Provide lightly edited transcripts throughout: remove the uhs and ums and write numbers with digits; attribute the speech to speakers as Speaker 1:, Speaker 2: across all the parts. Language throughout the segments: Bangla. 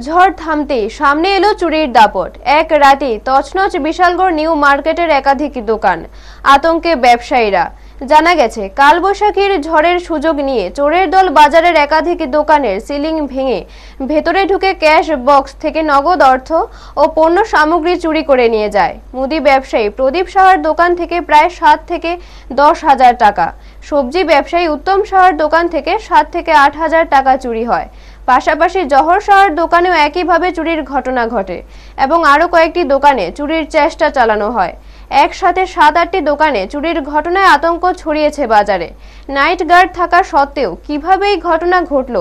Speaker 1: ঝড় থামতেই সামনে এলো চুরির দাপট। এক রাতে তছনছ বিশালগড় নিউ মার্কেটের একাধিক দোকান, আতঙ্কে ব্যবসায়ীরা। জানা গেছে, কালবৈশাখীর ঝড়ের সুযোগ নিয়ে চোরের দল বাজারের একাধিক দোকানের সিলিং ভেঙে ভেতরে ঢুকে ক্যাশ বক্স থেকে নগদ অর্থ ও পণ্য সামগ্রী চুরি করে নিয়ে যায়। মুদি ব্যবসায়ী প্রদীপ সাহার দোকান থেকে প্রায় 7 থেকে 10 হাজার টাকা, সবজি ব্যবসায়ী উত্তম সাহার দোকান থেকে 7 থেকে 8 হাজার টাকা চুরি হয়। পাশাপাশি জহর সাহার দোকানেও একইভাবে চুরির ঘটনা ঘটে এবং আরও কয়েকটি দোকানে চুরির চেষ্টা চালানো হয়। একসাথে 7-8টি দোকানে চুরির ঘটনায় আতঙ্ক ছড়িয়েছে বাজারে। নাইট গার্ড থাকা সত্ত্বেও কিভাবে এই ঘটনা ঘটল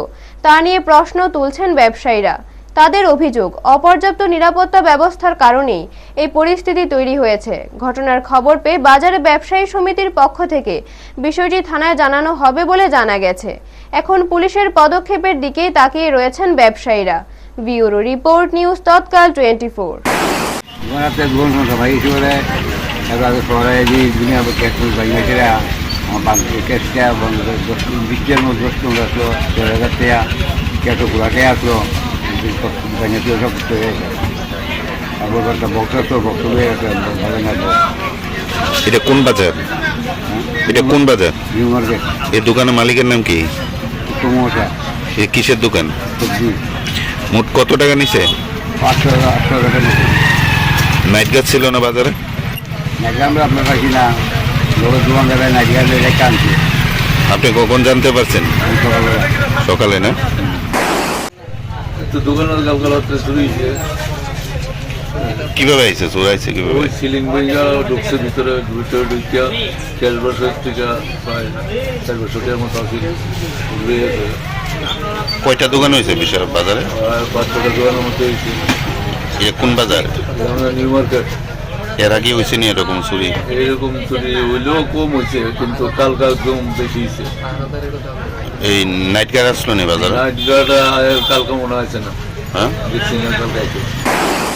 Speaker 1: তা নিয়ে প্রশ্ন তুলছেন ব্যবসায়ীরা। তাদের অভিযোগ, অপর্যাপ্ত নিরাপত্তা ব্যবস্থার কারণেই এই পরিস্থিতি তৈরি হয়েছে। ঘটনার খবর পেয়ে বাজারে ব্যবসায়ী সমিতির পক্ষ থেকে বিষয়টি থানায় জানানো হবে বলে জানা গেছে। এখন পুলিশের পদক্ষেপের দিকেই তাকিয়ে রয়েছেন ব্যবসায়ীরা। ব্যুরো রিপোর্ট, নিউজ তৎকাল 24।
Speaker 2: এটা কোন বাজার? এটা কোন বাজার? এই দোকানের মালিকের নাম কি? এ কিসের দোকান? মোট কত টাকা নিছে?
Speaker 3: 500 টাকা নিছে।
Speaker 2: নাইট গার্ড ছিল না বাজারে?
Speaker 3: আপনার রাখি না, দোকানদার নাইট গার্ড আনছি।
Speaker 2: আপনি কখন জানতে পারছেন? সকালে না?
Speaker 4: দোকানের গালগালাতে চুরি হয়েছে।
Speaker 2: কিভাবে আইছে? চোর আইছে কিভাবে?
Speaker 4: ওই সিলিং ভেঙে ঢুকছে ভিতরে ঢুকিয়া ক্যাশ বছর থেকে প্রায় 4 বছর মতো আসি ঘুরে গেছে।
Speaker 2: কয়টা দোকান হয়েছে বিশাল বাজারে?
Speaker 4: 5-6টা দোকানের মধ্যে হয়েছে।
Speaker 2: এটা কোন বাজার?
Speaker 4: আমরা নিউ মার্কেট।
Speaker 2: এর আগে হয়েছে নি এরকম চুরি?
Speaker 4: এইরকম চুরি হইলেও কম হয়েছে, কিন্তু কালকা একদম বেশি হয়েছে।
Speaker 2: এই নাইট গার্ড আসলো নি বাজারে?
Speaker 4: নাইট গার্ড কালকা মনে হয়েছে না।
Speaker 2: হ্যাঁ,
Speaker 4: দেখছি না কালকা।